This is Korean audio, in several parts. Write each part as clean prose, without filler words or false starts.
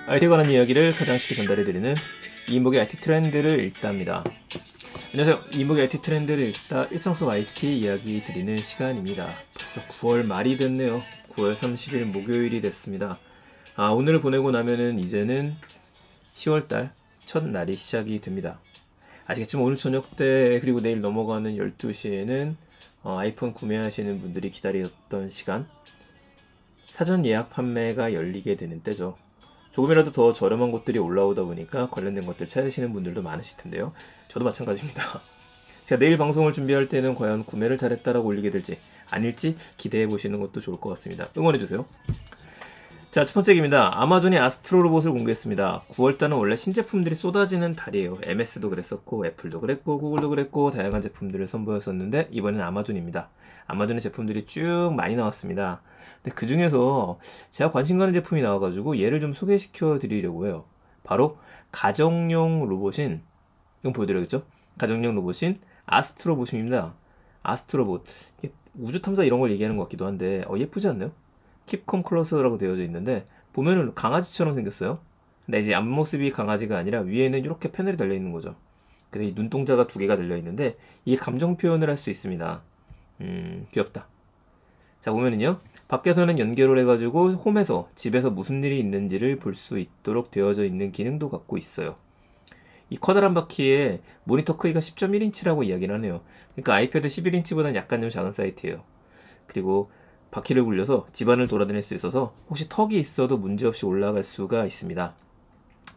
IT에 관한 이야기를 가장 쉽게 전달해드리는 이인복의 IT 트렌드를 읽다입니다. 안녕하세요. 이인복의 IT 트렌드를 읽다 일상 속 IT 이야기 드리는 시간입니다. 벌써 9월 말이 됐네요. 9월 30일 목요일이 됐습니다. 오늘을 보내고 나면은 이제는 10월달 첫 날이 시작이 됩니다. 아시겠지만 오늘 저녁 때 그리고 내일 넘어가는 12시에는 아이폰 구매하시는 분들이 기다렸던 시간, 사전 예약 판매가 열리게 되는 때죠. 조금이라도 더 저렴한 곳들이 올라오다 보니까 관련된 것들 찾으시는 분들도 많으실 텐데요. 저도 마찬가지입니다. 제가 내일 방송을 준비할 때는 과연 구매를 잘했다라고 올리게 될지 아닐지 기대해 보시는 것도 좋을 것 같습니다. 응원해주세요. 자, 첫 번째 얘기입니다. 아마존이 아스트로 로봇을 공개했습니다. 9월달은 원래 신제품들이 쏟아지는 달이에요. MS도 그랬었고, 애플도 그랬고, 구글도 그랬고, 다양한 제품들을 선보였었는데 이번엔 아마존입니다. 아마존의 제품들이 쭉 많이 나왔습니다. 근데 그 중에서 제가 관심 가는 제품이 나와가지고 얘를 좀 소개시켜 드리려고 해요. 바로 가정용 로봇인, 이건 보여드려야겠죠? 가정용 로봇인 아스트로봇입니다. 아스트로봇. 우주 탐사 이런 걸 얘기하는 것 같기도 한데, 예쁘지 않나요? 킵컴 클로스라고 되어져 있는데 보면은 강아지처럼 생겼어요. 근데 이제 앞모습이 강아지가 아니라 위에는 이렇게 패널이 달려 있는 거죠. 근데 이 눈동자가 두 개가 달려 있는데 이게 감정 표현을 할 수 있습니다. 귀엽다. 자, 보면은요, 밖에서는 연결을 해가지고 홈에서 집에서 무슨 일이 있는지를 볼 수 있도록 되어져 있는 기능도 갖고 있어요. 이 커다란 바퀴에 모니터 크기가 10.1인치라고 이야기를 하네요. 그러니까 아이패드 11인치보다는 약간 좀 작은 사이트예요. 그리고 바퀴를 굴려서 집안을 돌아다닐 수 있어서 혹시 턱이 있어도 문제없이 올라갈 수가 있습니다.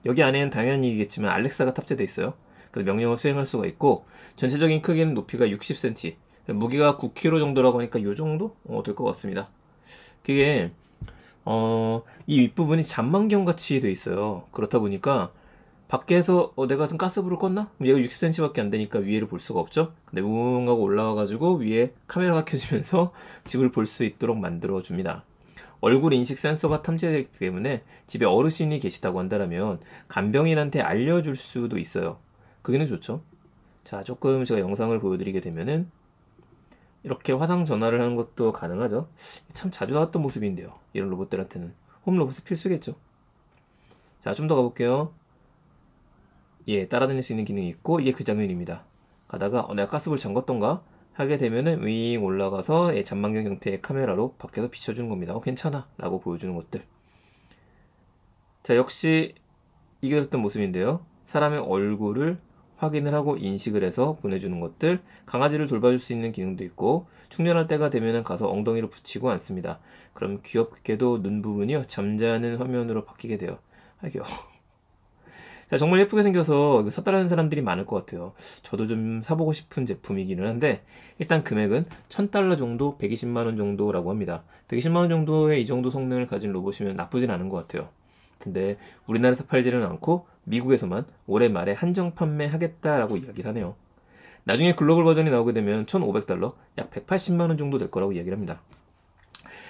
여기 안에는 당연한 얘기겠지만 알렉사가 탑재되어 있어요. 그래서 명령을 수행할 수가 있고, 전체적인 크기는 높이가 60cm, 무게가 9kg 정도라고 하니까 이 정도 될 것 같습니다. 그게 이 윗부분이 잔망경 같이 되어 있어요. 그렇다 보니까 밖에서 내가 지금 가스불을 껐나? 얘가 60cm밖에 안 되니까 위에를 볼 수가 없죠. 근데 우웅 하고 올라와가지고 위에 카메라가 켜지면서 집을 볼 수 있도록 만들어 줍니다. 얼굴 인식 센서가 탑재되기 때문에 집에 어르신이 계시다고 한다면 간병인한테 알려줄 수도 있어요. 그게는 좋죠. 자, 조금 제가 영상을 보여드리게 되면은 이렇게 화상 전화를 하는 것도 가능하죠. 참 자주 나왔던 모습인데요. 이런 로봇들한테는 홈 로봇이 필수겠죠. 자, 좀 더 가볼게요. 따라다닐 수 있는 기능이 있고, 이게 그 장면입니다. 가다가 내가 가스불 잠궜던가 하게 되면은 윙 올라가서 잔망경 형태의 카메라로 밖에서 비춰주는 겁니다. 괜찮아 라고 보여주는 것들. 자, 역시 이게 그랬던 모습인데요. 사람의 얼굴을 확인을 하고 인식을 해서 보내주는 것들. 강아지를 돌봐줄 수 있는 기능도 있고, 충전할 때가 되면은 가서 엉덩이로 붙이고 앉습니다. 그럼 귀엽게도 눈 부분이요, 잠자는 화면으로 바뀌게 돼요. 귀여워. 자, 정말 예쁘게 생겨서 이거 샀다라는 사람들이 많을 것 같아요. 저도 좀 사보고 싶은 제품이기는 한데, 일단 금액은 $1000 정도, 120만원 정도라고 합니다. 120만원 정도의 이 정도 성능을 가진 로봇이면 나쁘진 않은 것 같아요. 근데 우리나라에서 팔지는 않고 미국에서만 올해 말에 한정 판매하겠다라고 이야기를 하네요. 나중에 글로벌 버전이 나오게 되면 $1500, 약 180만원 정도 될 거라고 이야기를 합니다.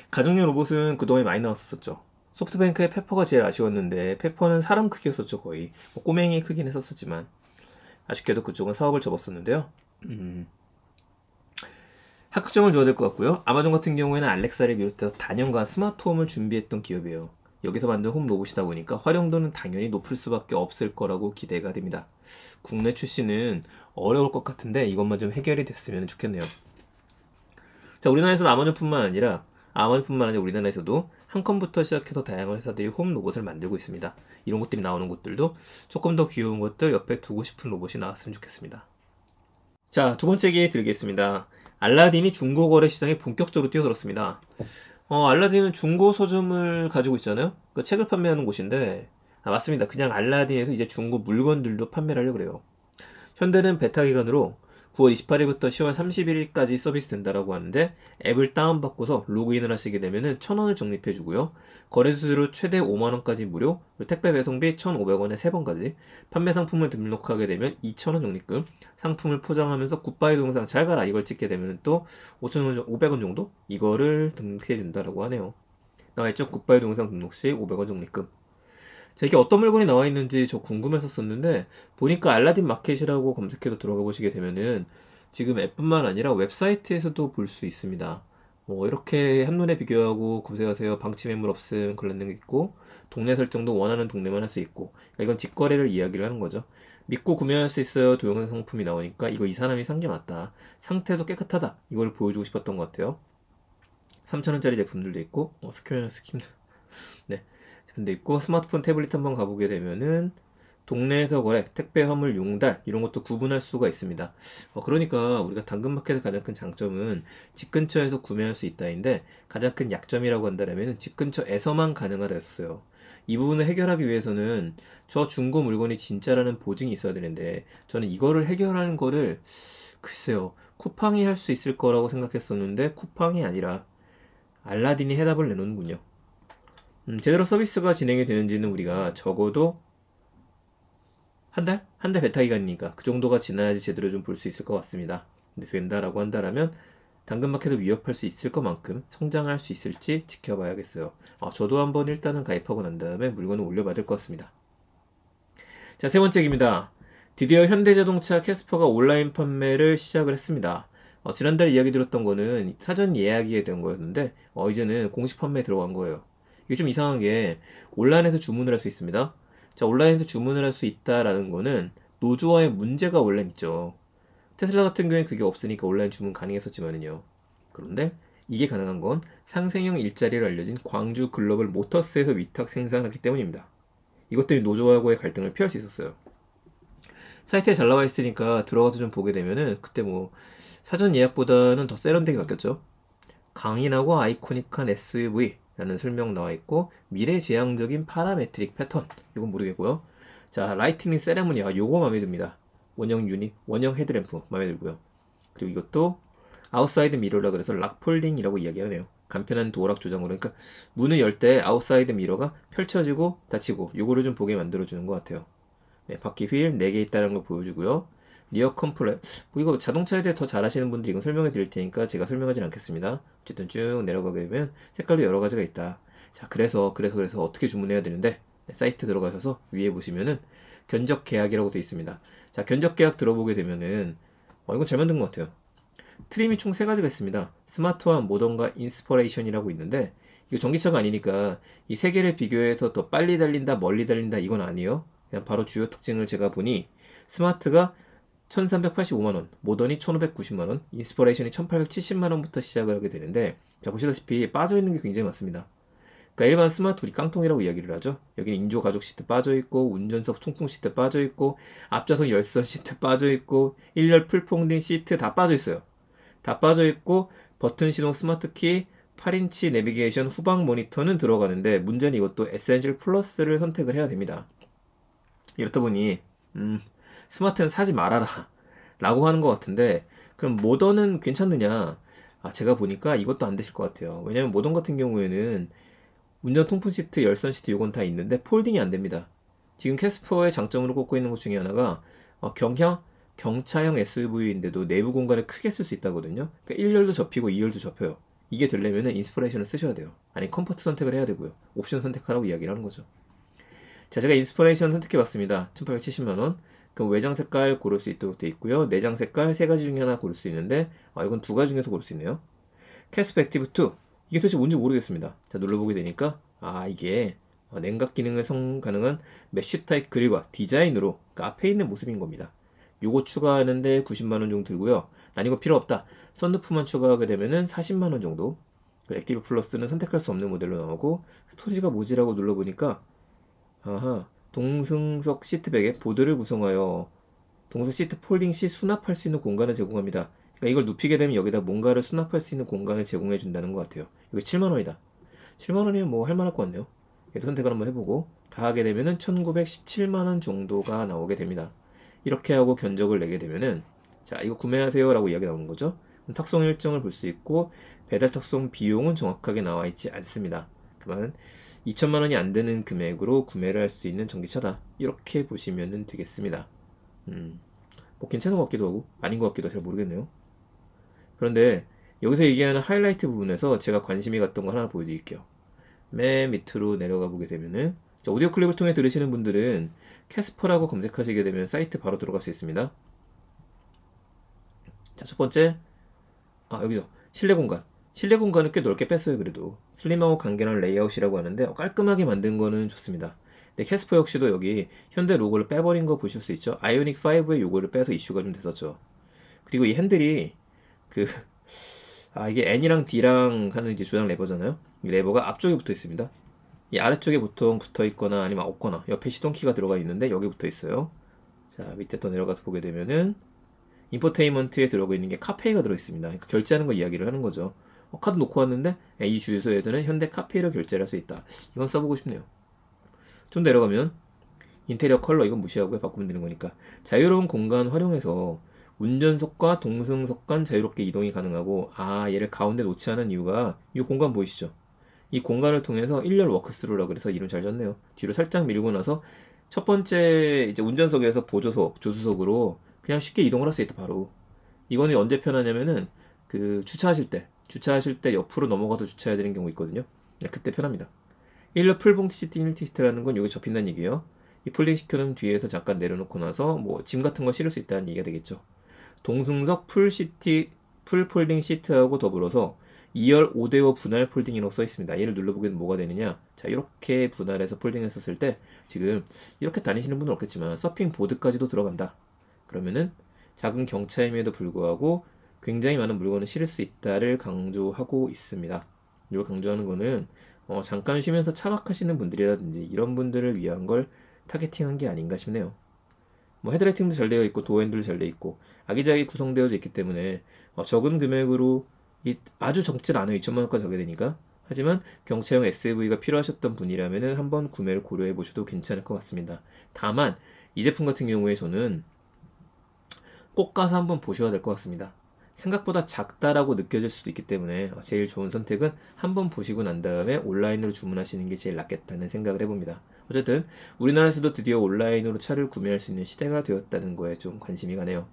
가정용 로봇은 그동안에 많이 나왔었죠. 소프트뱅크의 페퍼가 제일 아쉬웠는데, 페퍼는 사람 크기였었죠. 거의 꼬맹이 크긴 했었지만 아쉽게도 그쪽은 사업을 접었었는데요. 합격점을 줘야 될 것 같고요. 아마존 같은 경우에는 알렉사를 비롯해서 다년간 스마트홈을 준비했던 기업이에요. 여기서 만든 홈 로봇이다 보니까 활용도는 당연히 높을 수밖에 없을 거라고 기대가 됩니다. 국내 출시는 어려울 것 같은데 이것만 좀 해결이 됐으면 좋겠네요. 자, 우리나라에서는 아마존뿐만 아니라 우리나라에서도 한컴부터 시작해서 다양한 회사들이 홈 로봇을 만들고 있습니다. 이런 것들이 나오는 곳들도 조금 더 귀여운 것들 옆에 두고 싶은 로봇이 나왔으면 좋겠습니다. 자, 두 번째 얘기 드리겠습니다. 알라딘이 중고거래 시장에 본격적으로 뛰어들었습니다. 알라딘은 중고 서점을 가지고 있잖아요. 그 책을 판매하는 곳인데, 맞습니다. 그냥 알라딘에서 이제 중고 물건들도 판매를 하려고 그래요. 현대는 베타 기간으로 9월 28일부터 10월 31일까지 서비스 된다라고 하는데, 앱을 다운받고서 로그인을 하시게 되면은 1000원을 적립해주고요. 거래 수수료 최대 5만원까지 무료, 택배 배송비 1,500원에 3번까지, 판매 상품을 등록하게 되면 2,000원 적립금, 상품을 포장하면서 굿바이 동영상 잘 가라 이걸 찍게 되면 또 500원 정도? 이거를 등록해준다라고 하네요. 나와있죠? 굿바이 동영상 등록 시 500원 적립금. 자, 이게 어떤 물건이 나와 있는지 저 궁금했었는데, 보니까 알라딘 마켓이라고 검색해서 들어가 보시게 되면은 지금 앱뿐만 아니라 웹사이트에서도 볼 수 있습니다. 뭐 이렇게 한눈에 비교하고 구매하세요. 방치 매물 없음 그런 게 있고 동네 설정도 원하는 동네만 할 수 있고 그러니까 이건 직거래를 이야기를 하는 거죠. 믿고 구매할 수 있어요. 도용한 상품이 나오니까 이거 이 사람이 산 게 맞다. 상태도 깨끗하다. 이걸 보여주고 싶었던 것 같아요. 3,000원짜리 제품들도 있고 스킴도 네 제품도 있고 스마트폰 태블릿 한번 가보게 되면은 동네에서 거래, 택배 화물 용달 이런 것도 구분할 수가 있습니다. 그러니까 우리가 당근마켓의 가장 큰 장점은 집 근처에서 구매할 수 있다인데 가장 큰 약점이라고 한다면 집 근처에서만 가능하다 했었어요. 이 부분을 해결하기 위해서는 저 중고 물건이 진짜라는 보증이 있어야 되는데 저는 이거를 해결하는 거를 글쎄요 쿠팡이 할 수 있을 거라고 생각했었는데 쿠팡이 아니라 알라딘이 해답을 내놓는군요. 제대로 서비스가 진행이 되는지는 우리가 적어도 한 달? 한 달 베타 기간이니까 그 정도가 지나야지 제대로 좀 볼 수 있을 것 같습니다. 근데 된다라고 한다면 당근마켓을 위협할 수 있을 것만큼 성장할 수 있을지 지켜봐야겠어요. 저도 한번 일단은 가입하고 난 다음에 물건을 올려받을 것 같습니다. 자, 세 번째 기입니다. 드디어 현대자동차 캐스퍼가 온라인 판매를 시작을 했습니다. 지난달에 이야기 들었던 거는 사전 예약이 된 거였는데 이제는 공식 판매에 들어간 거예요. 이게 좀 이상한 게 온라인에서 주문을 할 수 있습니다. 자, 온라인에서 주문을 할 수 있다라는 거는 노조와의 문제가 원래 있죠. 테슬라 같은 경우에 그게 없으니까 온라인 주문 가능했었지만은요. 그런데 이게 가능한 건 상생형 일자리를 알려진 광주 글로벌 모터스에서 위탁 생산하기 때문입니다. 이것 때문에 노조와의 갈등을 피할 수 있었어요. 사이트에 잘 나와 있으니까 들어가서 좀 보게 되면은 그때 뭐 사전 예약보다는 더 세련되게 바뀌었죠. 강인하고 아이코닉한 SUV라는 설명 나와 있고 미래지향적인 파라메트릭 패턴 이건 모르겠고요. 자, 라이트닝 세레모니아 요거 마음에 듭니다. 원형 유닛, 원형 헤드램프 마음에 들고요. 그리고 이것도 아웃사이드 미러라 그래서 락폴딩이라고 이야기하네요. 간편한 도어락 조정으로 그러니까 문을 열 때 아웃사이드 미러가 펼쳐지고 닫히고 요거를 좀 보게 만들어주는 것 같아요. 네, 바퀴 휠 4개 있다는 걸 보여주고요. 리어 컴플레 뭐 이거 자동차에 대해 더 잘 아시는 분들이 이건 설명해 드릴 테니까 제가 설명하진 않겠습니다. 어쨌든 쭉 내려가게 되면 색깔도 여러 가지가 있다. 자, 그래서 어떻게 주문해야 되는데 네, 사이트 들어가셔서 위에 보시면은 견적 계약이라고 되어 있습니다. 자, 견적 계약 들어보게 되면은 이건 잘 만든 것 같아요. 트림이 총 3가지가 있습니다. 스마트한, 모던과 인스퍼레이션이라고 있는데 이거 전기차가 아니니까 이 3개를 비교해서 더 빨리 달린다, 멀리 달린다 이건 아니에요. 그냥 바로 주요 특징을 제가 보니 스마트가 1385만원, 모던이 1590만원, 인스퍼레이션이 1870만원부터 시작을 하게 되는데 자, 보시다시피 빠져있는 게 굉장히 많습니다. 그러니까 일반 스마트 우리 깡통이라고 이야기를 하죠. 여기는 인조 가죽 시트 빠져있고 운전석 통풍 시트 빠져있고 앞좌석 열선 시트 빠져있고 1열 풀퐁딩 시트 다 빠져있어요. 다 빠져있고 버튼 시동 스마트키 8인치 내비게이션 후방 모니터는 들어가는데 문제는 이것도 에센셜 플러스를 선택을 해야 됩니다. 이렇다 보니 스마트는 사지 말아라 라고 하는 것 같은데 그럼 모던은 괜찮느냐? 제가 보니까 이것도 안 되실 것 같아요. 왜냐면 모던 같은 경우에는 운전 통풍 시트, 열선 시트 요건 다 있는데 폴딩이 안 됩니다. 지금 캐스퍼의 장점으로 꼽고 있는 것 중에 하나가 경차형 SUV인데도 내부 공간을 크게 쓸 수 있다거든요. 그러니까 1열도 접히고 2열도 접혀요. 이게 되려면 인스퍼레이션을 쓰셔야 돼요. 아니 컴포트 선택을 해야 되고요. 옵션 선택하라고 이야기를 하는 거죠. 자, 제가 인스퍼레이션 선택해봤습니다. 1870만원. 그럼 외장 색깔 고를 수 있도록 되어 있고요. 내장 색깔 3가지 중에 하나 고를 수 있는데 이건 2가지 중에서 고를 수 있네요. 캐스퍼 액티브 2 이게 도대체 뭔지 모르겠습니다. 자, 눌러보게 되니까 이게 냉각 기능을 가능한 메쉬 타입 그릴과 디자인으로 앞에 있는 모습인 겁니다. 요거 추가하는데 90만원 정도 들고요. 난 이거 필요 없다. 썬루프만 추가하게 되면은 40만원 정도. 액티브 플러스는 선택할 수 없는 모델로 나오고 스토리지가 뭐지라고 눌러보니까 동승석 시트백에 보드를 구성하여 동승 시트 폴딩 시 수납할 수 있는 공간을 제공합니다. 그러니까 이걸 눕히게 되면 여기다 뭔가를 수납할 수 있는 공간을 제공해 준다는 것 같아요. 이거 7만원이다. 7만원이면 뭐 할만할 것 같네요. 얘도 선택을 한번 해보고 다 하게 되면은 1917만원 정도가 나오게 됩니다. 이렇게 하고 견적을 내게 되면은 자, 이거 구매하세요 라고 이야기 나오는 거죠. 탁송 일정을 볼 수 있고 배달 탁송 비용은 정확하게 나와 있지 않습니다. 그만 2천만원이 안 되는 금액으로 구매를 할 수 있는 전기차다. 이렇게 보시면 되겠습니다. 뭐 괜찮은 것 같기도 하고 아닌 것 같기도 잘 모르겠네요. 그런데 여기서 얘기하는 하이라이트 부분에서 제가 관심이 갔던 거 하나 보여드릴게요. 맨 밑으로 내려가 보게 되면은 오디오 클립을 통해 들으시는 분들은 캐스퍼라고 검색하시게 되면 사이트 바로 들어갈 수 있습니다. 자, 첫 번째 여기죠. 실내 공간. 실내 공간을 꽤 넓게 뺐어요. 그래도 슬림하고 간결한 레이아웃이라고 하는데 깔끔하게 만든 거는 좋습니다. 근데 캐스퍼 역시도 여기 현대 로고를 빼버린 거 보실 수 있죠. 아이오닉 5의 요거를 빼서 이슈가 좀 됐었죠. 그리고 이 핸들이 그 이게 N이랑 D랑 하는 이제 조작 레버잖아요. 이 레버가 앞쪽에 붙어 있습니다. 이 아래쪽에 보통 붙어 있거나 아니면 없거나 옆에 시동키가 들어가 있는데 여기 붙어 있어요. 자, 밑에 더 내려가서 보게 되면은 인포테인먼트에 들어가 있는 게 카페이가 들어 있습니다. 그러니까 결제하는 거 이야기를 하는 거죠. 카드 놓고 왔는데 이 주유소에서는 현대 카페이로 결제를 할 수 있다. 이건 써보고 싶네요. 좀 내려가면 인테리어 컬러 이건 무시하고요. 바꾸면 되는 거니까. 자유로운 공간 활용해서 운전석과 동승석 간 자유롭게 이동이 가능하고 얘를 가운데 놓지 않은 이유가 이 공간 보이시죠? 이 공간을 통해서 1열 워크스루라 그래서 이름 잘 졌네요. 뒤로 살짝 밀고 나서 첫 번째 이제 운전석에서 보조석, 조수석으로 그냥 쉽게 이동을 할 수 있다. 바로 이거는 언제 편하냐면은 그 주차하실 때 옆으로 넘어가서 주차해야 되는 경우 있거든요. 그때 편합니다. 1열 풀봉 시팅 1티스트라는 건 여기 접힌다는 얘기예요. 이 폴딩 시켜놓은 뒤에서 잠깐 내려놓고 나서 뭐 짐 같은 거 실을 수 있다는 얘기가 되겠죠. 동승석 풀 폴딩 시트하고 더불어서 2열 5대5 분할 폴딩이라고 써 있습니다. 얘를 눌러보게 되면 뭐가 되느냐? 자, 이렇게 분할해서 폴딩했었을 때 지금 이렇게 다니시는 분은 없겠지만 서핑 보드까지도 들어간다. 그러면은 작은 경차임에도 불구하고 굉장히 많은 물건을 실을 수 있다를 강조하고 있습니다. 이걸 강조하는 거는 잠깐 쉬면서 차박하시는 분들이라든지 이런 분들을 위한 걸 타겟팅한 게 아닌가 싶네요. 뭐 헤드라이팅도 잘 되어 있고 도어핸들도 잘 되어 있고 아기자기 구성되어져 있기 때문에 적은 금액으로 아주 적질 않아요. 2천만 원까지 가게 되니까. 하지만 경차용 SUV가 필요하셨던 분이라면 한번 구매를 고려해 보셔도 괜찮을 것 같습니다. 다만 이 제품 같은 경우에 저는 꼭 가서 한번 보셔야 될 것 같습니다. 생각보다 작다라고 느껴질 수도 있기 때문에 제일 좋은 선택은 한번 보시고 난 다음에 온라인으로 주문하시는 게 제일 낫겠다는 생각을 해봅니다. 어쨌든 우리나라에서도 드디어 온라인으로 차를 구매할 수 있는 시대가 되었다는 거에 좀 관심이 가네요.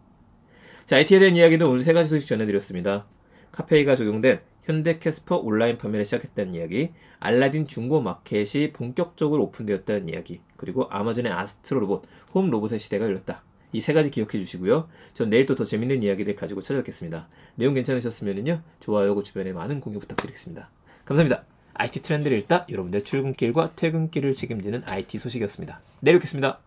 자, IT에 대한 이야기는 오늘 3가지 소식 전해드렸습니다. 카페이가 적용된 현대 캐스퍼 온라인 판매를 시작했다는 이야기, 알라딘 중고 마켓이 본격적으로 오픈되었다는 이야기, 그리고 아마존의 아스트로 로봇, 홈 로봇의 시대가 열렸다. 이 3가지 기억해 주시고요. 전 내일 또 더 재밌는 이야기들 가지고 찾아뵙겠습니다. 내용 괜찮으셨으면요, 좋아요하고 주변에 많은 공유 부탁드리겠습니다. 감사합니다. IT 트렌드를 읽다 여러분의 출근길과 퇴근길을 책임지는 IT 소식이었습니다. 내일 뵙겠습니다.